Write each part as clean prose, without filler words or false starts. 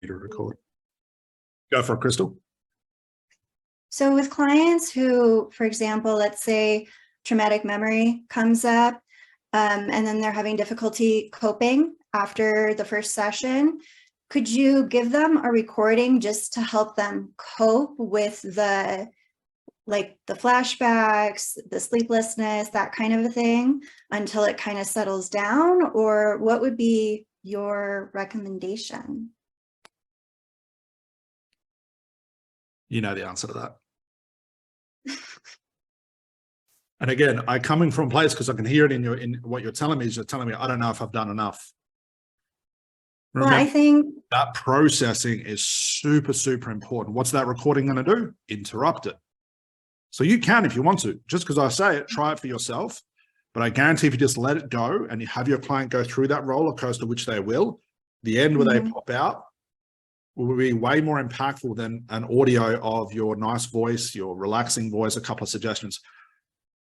to record. Go for it, Crystal. So with clients who, for example, let's say traumatic memory comes up, and then they're having difficulty coping after the first session, could you give them a recording just to help them cope with the flashbacks, the sleeplessness, that kind of a thing, until it kind of settles down? Or what would be your recommendation? You know the answer to that. And again, I coming from a place because I can hear it in what you're telling me is you're telling me, I don't know if I've done enough. Remember, Well, I think that processing is super, super important. What's that recording going to do? Interrupt it. So you can, if you want to, just because I say it, try it for yourself. But I guarantee if you just let it go and you have your client go through that roller coaster, which they will, the end where they pop out will be way more impactful than an audio of your nice voice, your relaxing voice, a couple of suggestions.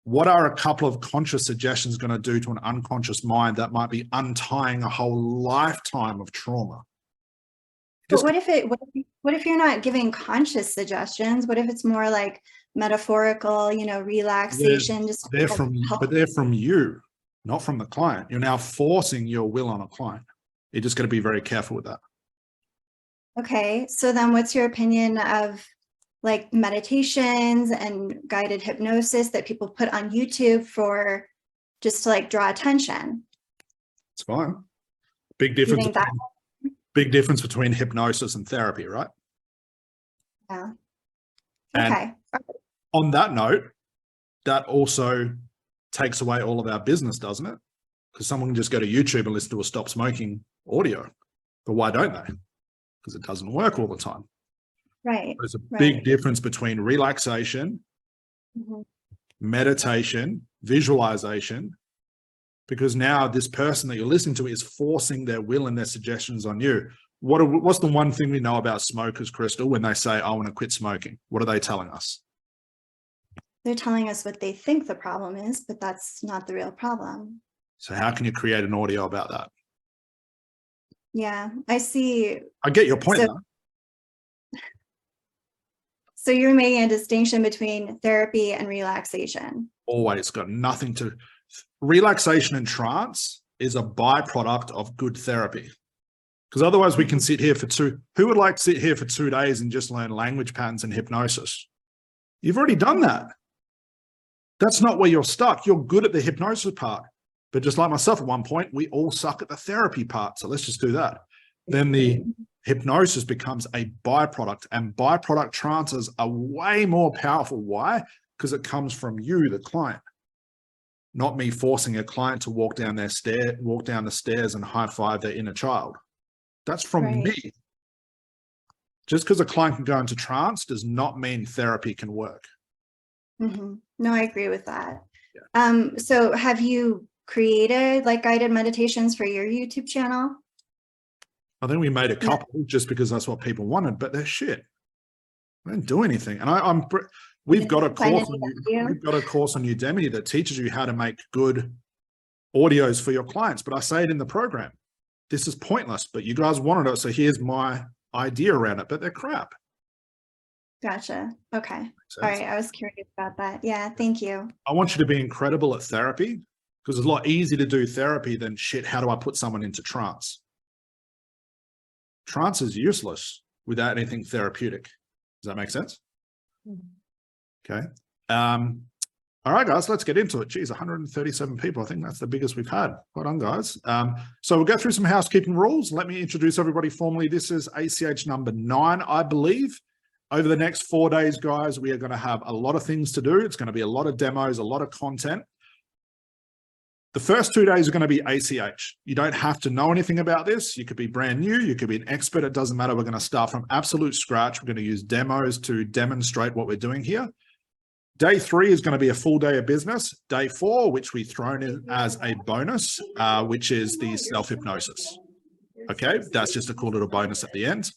What are a couple of conscious suggestions going to do to an unconscious mind that might be untying a whole lifetime of trauma? But what if you're not giving conscious suggestions? What if it's more like metaphorical, relaxation? But they're from you, not from the client. You're now forcing your will on a client. You're just going to be very careful with that. Okay, so then what's your opinion of like meditations and guided hypnosis that people put on YouTube for just to like draw attention? It's fine. Big difference between hypnosis and therapy, right? Yeah. And okay. On that note, that also takes away all of our business, doesn't it? Because someone can just go to YouTube and listen to a stop smoking audio. But why don't they? Because it doesn't work all the time. Right. There's a big difference between relaxation, meditation, visualization, because now this person that you're listening to is forcing their will and their suggestions on you. What's the one thing we know about smokers, Crystal, when they say, I want to quit smoking? What are they telling us? They're telling us what they think the problem is, but that's not the real problem. So how can you create an audio about that? Yeah, I see. I get your point, though. So you're making a distinction between therapy and relaxation. Always got nothing to... Relaxation and trance is a byproduct of good therapy. Because otherwise we can sit here for who would like to sit here for 2 days and just learn language patterns and hypnosis? You've already done that. That's not where you're stuck. You're good at the hypnosis part. But just like myself at one point, we all suck at the therapy part. So let's just do that. Then the hypnosis becomes a byproduct, and byproduct trances are way more powerful. Why? Because it comes from you, the client, not me forcing a client to walk down the stairs and high five their inner child. That's from me. Just because a client can go into trance does not mean therapy can work. No, I agree with that. Yeah. So have you created like guided meditations for your YouTube channel? I think we made a couple just because that's what people wanted, but they're shit. I didn't do anything. And we've got a course on Udemy that teaches you how to make good audios for your clients. But I say it in the program, this is pointless, but you guys wanted it. So here's my idea around it, but they're crap. Gotcha. Okay. All right. I was curious about that. Yeah. Thank you. I want you to be incredible at therapy because it's a lot easier to do therapy than shit. How do I put someone into trance? Trance is useless without anything therapeutic. Does that make sense? Okay. All right, guys, let's get into it. Geez, 137 people. I think that's the biggest we've had. Well done, guys. So we'll go through some housekeeping rules. Let me introduce everybody formally. This is ACH number 9, I believe. Over the next 4 days, guys, we are going to have a lot of things to do. It's going to be a lot of demos, a lot of content. The first 2 days are going to be ACH. You don't have to know anything about this. You could be brand new. You could be an expert. It doesn't matter. We're going to start from absolute scratch. We're going to use demos to demonstrate what we're doing here. Day 3 is going to be a full day of business. Day 4, which we've thrown in as a bonus, which is the self-hypnosis. Okay, that's just a cool little bonus at the end.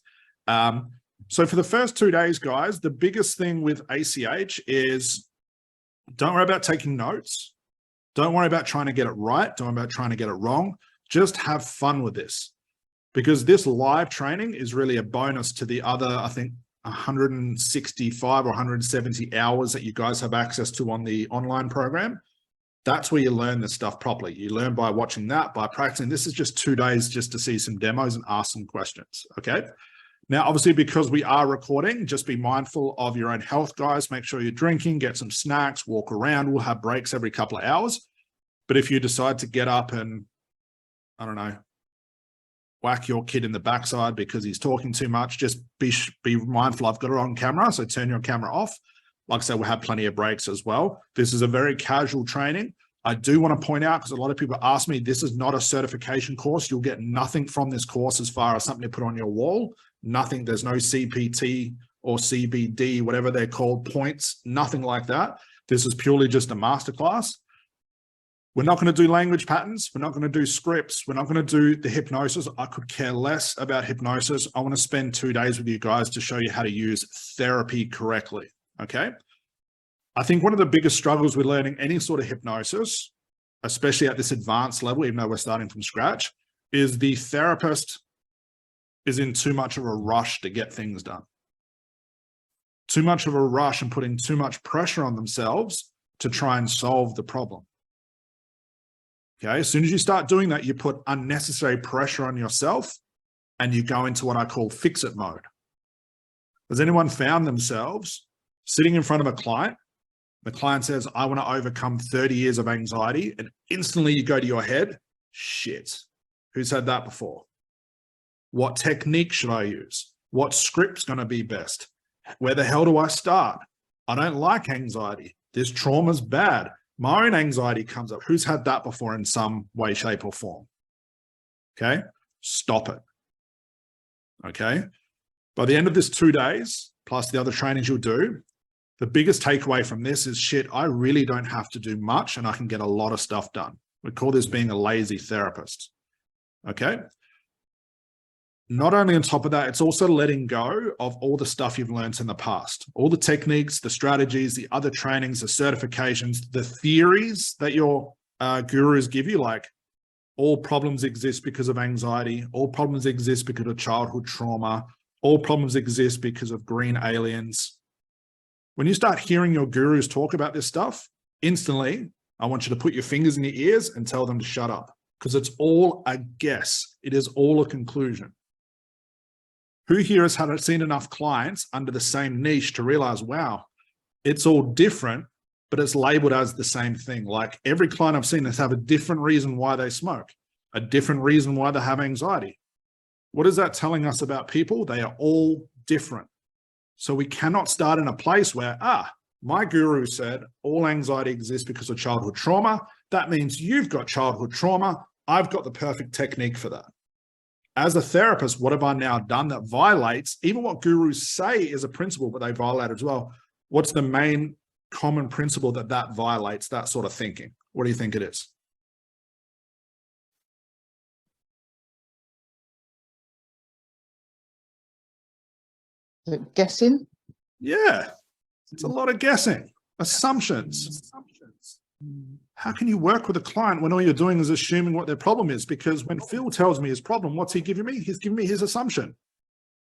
So for the first 2 days, guys, the biggest thing with ACH is don't worry about taking notes. Don't worry about trying to get it right. Don't worry about trying to get it wrong. Just have fun with this. because this live training is really a bonus to the other, I think, 165 or 170 hours that you guys have access to on the online program. That's where you learn this stuff properly. You learn by watching that, by practicing. This is just 2 days just to see some demos and ask some questions, okay? Now, obviously, because we are recording, just be mindful of your own health, guys. Make sure you're drinking, get some snacks, walk around. We'll have breaks every couple of hours. But if you decide to get up and, I don't know, whack your kid in the backside because he's talking too much, just be mindful. I've got it on camera, so turn your camera off. Like I said, we'll have plenty of breaks as well. This is a very casual training. I do want to point out, because a lot of people ask me, this is not a certification course. You'll get nothing from this course as far as something to put on your wall. Nothing. There's no CPT or CBD, whatever they're called, points, nothing like that. This is purely just a masterclass. We're not going to do language patterns. We're not going to do scripts. We're not going to do the hypnosis. I could care less about hypnosis. I want to spend 2 days with you guys to show you how to use therapy correctly. Okay. I think one of the biggest struggles with learning any sort of hypnosis, especially at this advanced level, even though we're starting from scratch, is the therapist is in too much of a rush to get things done. Too much of a rush and putting too much pressure on themselves to try and solve the problem. Okay, as soon as you start doing that, you put unnecessary pressure on yourself and you go into what I call fix-it mode. Has anyone found themselves sitting in front of a client? The client says, I want to overcome 30 years of anxiety, and instantly you go to your head, shit, who's had that before? What technique should I use? What script's going to be best? Where the hell do I start? I don't like anxiety. This trauma's bad. My own anxiety comes up. Who's had that before in some way, shape, or form? Okay, stop it. Okay, by the end of this 2 days, plus the other trainings you'll do, the biggest takeaway from this is, shit, I really don't have to do much and I can get a lot of stuff done. We call this being a lazy therapist. Okay. Not only on top of that, it's also letting go of all the stuff you've learned in the past, all the techniques, the strategies, the other trainings, the certifications, the theories that your gurus give you, like all problems exist because of anxiety, all problems exist because of childhood trauma, all problems exist because of green aliens. When you start hearing your gurus talk about this stuff, instantly, I want you to put your fingers in your ears and tell them to shut up, because it's all a guess. It is all a conclusion. Who here has seen enough clients under the same niche to realize, wow, it's all different, but it's labeled as the same thing. Like every client I've seen has have a different reason why they smoke, a different reason why they have anxiety. What is that telling us about people? They are all different. So we cannot start in a place where, my guru said all anxiety exists because of childhood trauma. That means you've got childhood trauma. I've got the perfect technique for that. As a therapist, what have I now done that violates even what gurus say is a principle, but they violate as well? What's the main common principle that violates that sort of thinking? What do you think it is? Guessing? Yeah, it's a lot of guessing, assumptions. How can you work with a client when all you're doing is assuming what their problem is? Because when Phil tells me his problem, what's he giving me? He's giving me his assumption.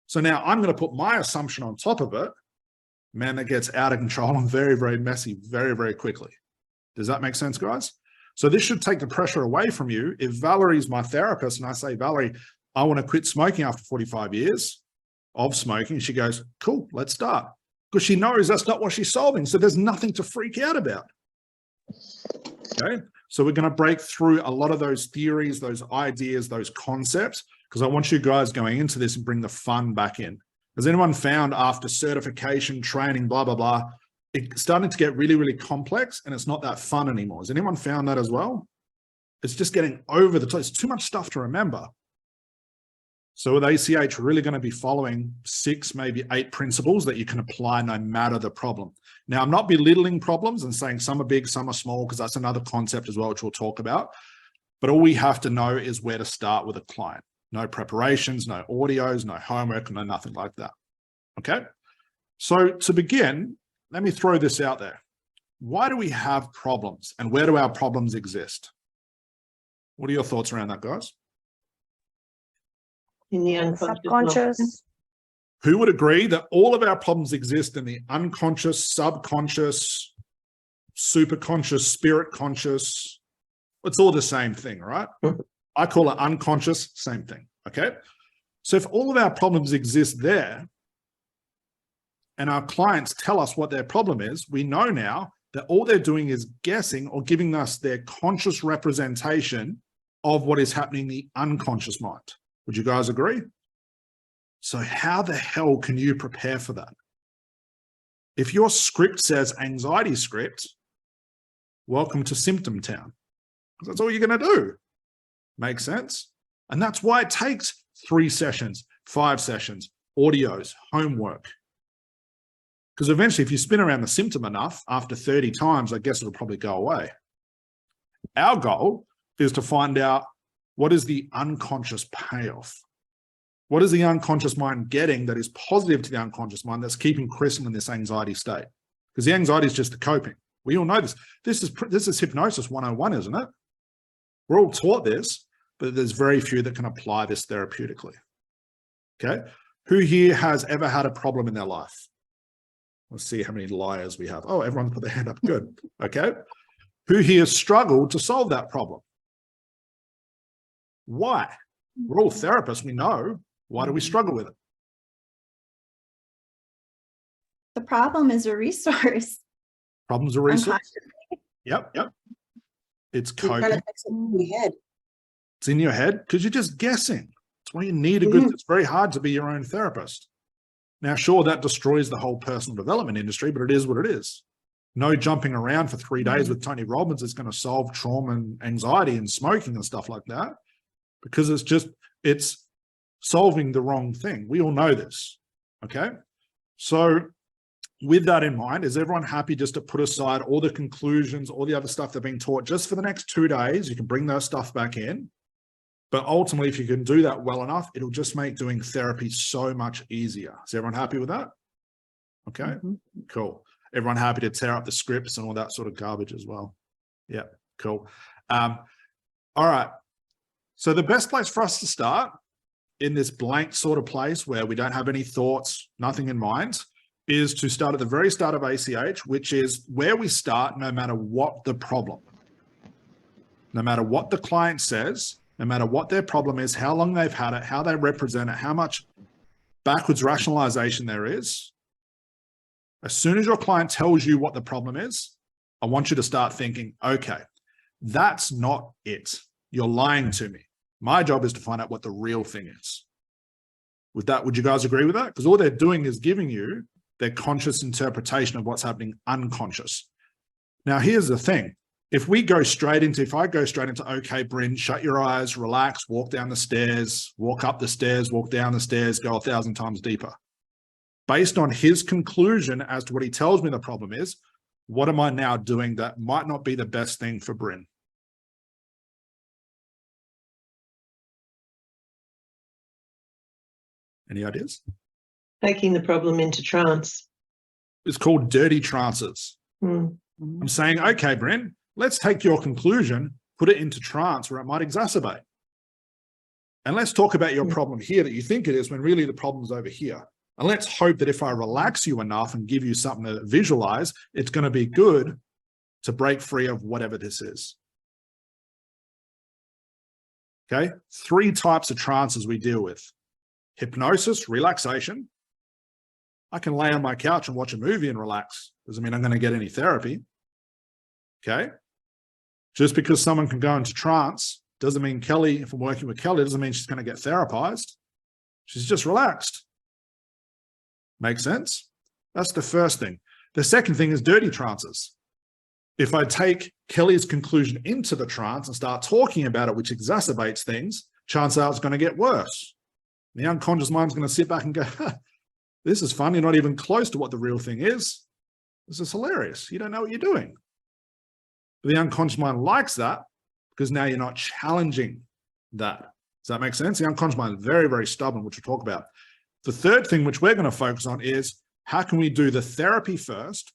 So now I'm going to put my assumption on top of it. Man, that gets out of control and very, very messy very, very quickly. Does that make sense, guys? So this should take the pressure away from you. If Valerie's my therapist and I say, Valerie, I want to quit smoking after 45 years of smoking, she goes, cool, let's start. Because she knows that's not what she's solving. So there's nothing to freak out about. Okay, so we're going to break through a lot of those theories, those ideas, those concepts, because I want you guys going into this and bring the fun back in. Has anyone found after certification, training, blah, blah, blah, it's starting to get really, really complex and it's not that fun anymore? Has anyone found that as well? It's just getting over the top. It's too much stuff to remember. So with ACH, we're really going to be following 6, maybe 8 principles that you can apply no matter the problem. Now, I'm not belittling problems and saying some are big, some are small, because that's another concept as well, which we'll talk about. But all we have to know is where to start with a client. No preparations, no audios, no homework, no nothing like that. Okay? So to begin, let me throw this out there. Why do we have problems and where do our problems exist? What are your thoughts around that, guys? In the unconscious mind. subconscious. Who would agree that all of our problems exist in the unconscious, subconscious, superconscious, spirit conscious? It's all the same thing, right? I call it unconscious, same thing, okay? So if all of our problems exist there and our clients tell us what their problem is, we know now that all they're doing is guessing or giving us their conscious representation of what is happening in the unconscious mind. Would you guys agree? So how the hell can you prepare for that? If your script says anxiety script, welcome to symptom town. That's all you're going to do. Make sense? And that's why it takes 3 sessions, 5 sessions, audios, homework. Because eventually, if you spin around the symptom enough, after 30 times, I guess it'll probably go away. Our goal is to find out what is the unconscious payoff. What is the unconscious mind getting that is positive to the unconscious mind that's keeping Crystal in this anxiety state? Because the anxiety is just the coping. We all know this. This is hypnosis 101, isn't it? We're all taught this, but there's very few that can apply this therapeutically. Okay? Who here has ever had a problem in their life? Let's see how many liars we have. Oh, everyone put their hand up. Good. Okay. Who here struggled to solve that problem? Why? We're all therapists. We know. Why do we struggle with it? The problem is a resource. Problem's a resource. Yep. It's You're trying coping. to fix it in your head. It's in your head because you're just guessing. It's why you need a good, it's very hard to be your own therapist. Now, sure, that destroys the whole personal development industry, but it is what it is. No jumping around for 3 days with Tony Robbins is going to solve trauma and anxiety and smoking and stuff like that, because it's solving the wrong thing. We all know this, okay? So with that in mind, is everyone happy just to put aside all the conclusions, all the other stuff they're being taught just for the next 2 days? You can bring those stuff back in. But ultimately, if you can do that well enough, it'll just make doing therapy so much easier. Is everyone happy with that? Okay, cool. Everyone happy to tear up the scripts and all that sort of garbage as well? Yeah, cool. All right. So the best place for us to start in this blank sort of place where we don't have any thoughts, nothing in mind, is to start at the very start of ACH, which is where we start no matter what the problem. No matter what the client says, no matter what their problem is, how long they've had it, how they represent it, how much backwards rationalization there is. As soon as your client tells you what the problem is, I want you to start thinking, okay, that's not it. You're lying to me. My job is to find out what the real thing is. With that, would you guys agree with that? Because all they're doing is giving you their conscious interpretation of what's happening unconscious. Now, here's the thing. If I go straight into, okay, Bryn, shut your eyes, relax, walk down the stairs, walk up the stairs, walk down the stairs, go 1,000 times deeper. Based on his conclusion as to what he tells me the problem is, what am I now doing that might not be the best thing for Bryn? Any ideas? Taking the problem into trance. It's called dirty trances. I'm saying, okay, Bryn, let's take your conclusion, put it into trance where it might exacerbate. And let's talk about your problem here that you think it is when really the problem's over here. And let's hope that if I relax you enough and give you something to visualize, it's going to be good to break free of whatever this is. Okay? 3 types of trances we deal with. Hypnosis, relaxation. I can lay on my couch and watch a movie and relax. Doesn't mean I'm going to get any therapy. Okay? Just because someone can go into trance doesn't mean Kelly, if I'm working with Kelly, doesn't mean she's going to get therapized. She's just relaxed. Make sense? That's the first thing. The second thing is dirty trances. If I take Kelly's conclusion into the trance and start talking about it, which exacerbates things, chances are it's going to get worse. The unconscious mind's going to sit back and go, this is fun. You're not even close to what the real thing is. This is hilarious. You don't know what you're doing. The unconscious mind likes that because now you're not challenging that. Does that make sense? The unconscious mind is very, very stubborn, which we'll talk about. The third thing which we're going to focus on is how can we do the therapy first,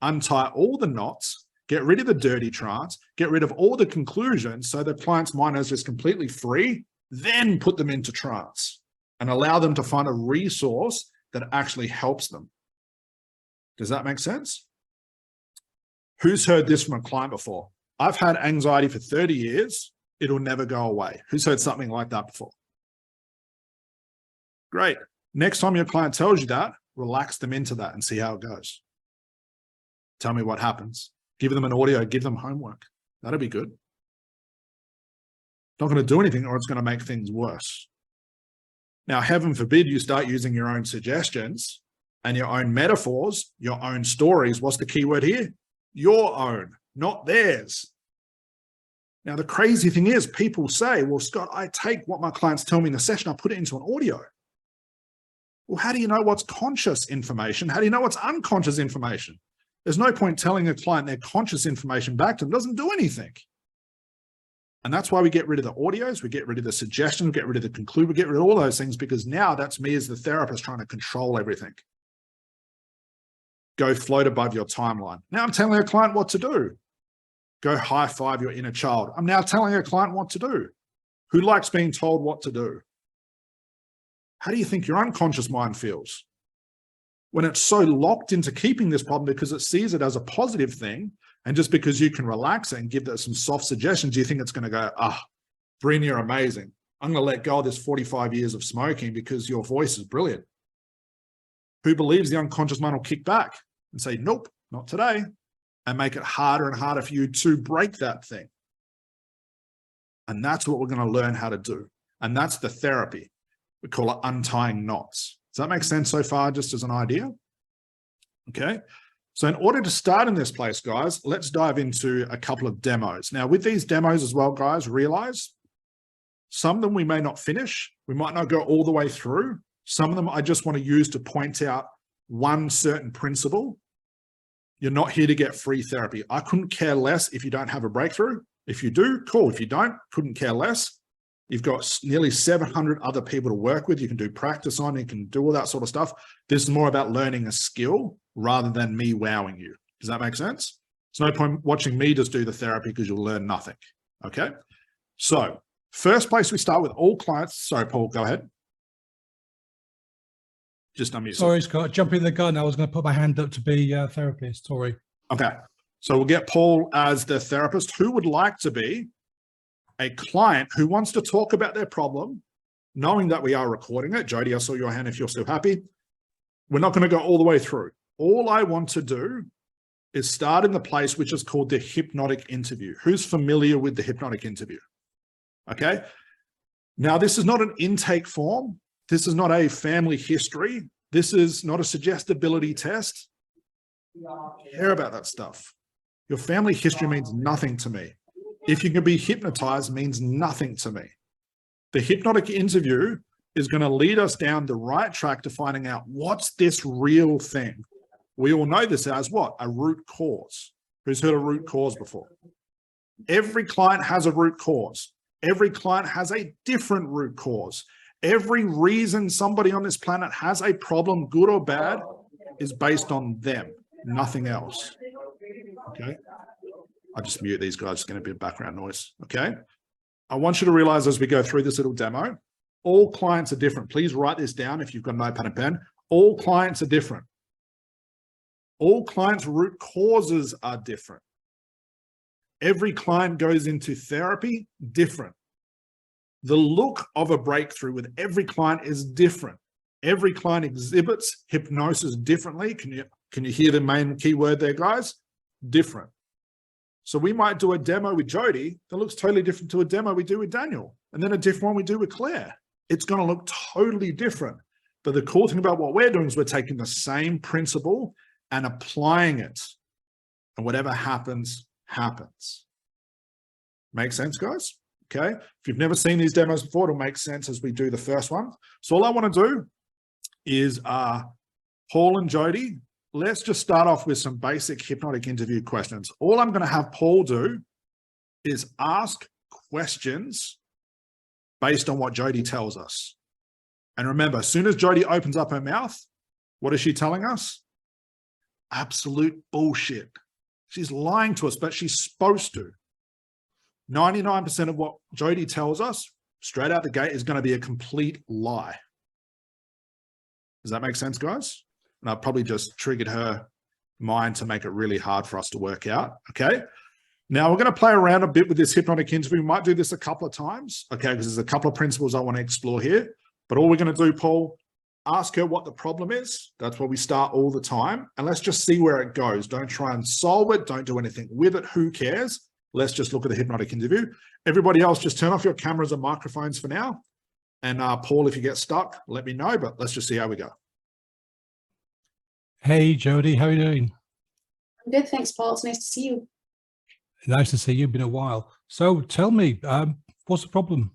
untie all the knots, get rid of the dirty trance, get rid of all the conclusions so the client's mind is just completely free, then put them into trance. and allow them to find a resource that actually helps them. Does that make sense? Who's heard this from a client before? I've had anxiety for 30 years. It'll never go away. Who's heard something like that before? Great. Next time your client tells you that, relax them into that and see how it goes. Tell me what happens. Give them an audio, give them homework. That'll be good. Not going to do anything, or it's going to make things worse. Now, heaven forbid you start using your own suggestions and your own metaphors, your own stories. What's the key word here? Your own, not theirs. Now, the crazy thing is people say, well, Scott, I take what my clients tell me in a session, I put it into an audio. Well, how do you know what's conscious information? How do you know what's unconscious information? There's no point telling a client their conscious information back to them. It doesn't do anything. And that's why we get rid of the audios, we get rid of the suggestions, we get rid of the conclude, we get rid of all those things, because now that's me as the therapist trying to control everything. Go float above your timeline. Now I'm telling a client what to do. Go high five your inner child. I'm now telling a client what to do. Who likes being told what to do? How do you think your unconscious mind feels? When it's so locked into keeping this problem because it sees it as a positive thing, and just because you can relax it and give that some soft suggestions, you think it's going to go, Bryn, you're amazing. I'm going to let go of this 45 years of smoking because your voice is brilliant. Who believes the unconscious mind will kick back and say, nope, not today, and make it harder and harder for you to break that thing? And that's what we're going to learn how to do. And that's the therapy. We call it untying knots. Does that make sense so far, just as an idea? Okay. So in order to start in this place, guys, let's dive into a couple of demos. Now, with these demos as well, guys, realize some of them we may not finish. We might not go all the way through. Some of them I just want to use to point out one certain principle. You're not here to get free therapy. I couldn't care less if you don't have a breakthrough. If you do, cool. If you don't, couldn't care less. You've got nearly 700 other people to work with. You can do practice on, you can do all that sort of stuff. This is more about learning a skill rather than me wowing you. Does that make sense? There's no point watching me just do the therapy because you'll learn nothing. Okay. So first place we start with all clients. Sorry, Paul, go ahead. Just unmute. Sorry, Scott, jumping the gun. I was going to put my hand up to be a therapist. Sorry. Okay. So we'll get Paul as the therapist. Who would like to be a client who wants to talk about their problem, knowing that we are recording it? Jody, I saw your hand if you're still happy. We're not going to go all the way through. All I want to do is start in the place which is called the hypnotic interview. Who's familiar with the hypnotic interview? Okay. Now, this is not an intake form. This is not a family history. This is not a suggestibility test. I care about that stuff. Your family history means nothing to me. If you can be hypnotized, means nothing to me. The hypnotic interview is going to lead us down the right track to finding out what's this real thing. We all know this as what? A root cause. Who's heard of root cause before? Every client has a root cause. Every client has a different root cause. Every reason somebody on this planet has a problem, good or bad, is based on them, nothing else. Okay. I'll just mute these guys, it's going to be a background noise. Okay. I want you to realize as we go through this little demo, all clients are different. Please write this down if you've got a notepad and pen. All clients are different. All clients' root causes are different. Every client goes into therapy different. The look of a breakthrough with every client is different. Every client exhibits hypnosis differently. Can you hear the main key word there, guys? Different. So we might do a demo with Jody that looks totally different to a demo we do with Daniel, and then a different one we do with Claire. It's going to look totally different. But the cool thing about what we're doing is we're taking the same principle and applying it. And whatever happens, happens. Make sense, guys? Okay. If you've never seen these demos before, it'll make sense as we do the first one. So all I want to do is Paul and Jody, let's just start off with some basic hypnotic interview questions. All I'm going to have Paul do is ask questions based on what Jody tells us. And remember, as soon as Jody opens up her mouth, what is she telling us? Absolute bullshit. She's lying to us, but she's supposed to. 99% of what Jody tells us straight out the gate is going to be a complete lie. Does that make sense, guys? And I've probably just triggered her mind to make it really hard for us to work out. Okay. Now we're going to play around a bit with this hypnotic interview. We might do this a couple of times. Okay. Because there's a couple of principles I want to explore here. But all we're going to do, Paul, ask her what the problem is. That's where we start all the time. And let's just see where it goes. Don't try and solve it. Don't do anything with it. Who cares? Let's just look at the hypnotic interview. Everybody else, just turn off your cameras and microphones for now. And Paul, if you get stuck, let me know, but let's just see how we go. Hey, Jody, how are you doing? I'm good, thanks, Paul. It's nice to see you. Nice to see you. Been a while. So tell me, what's the problem?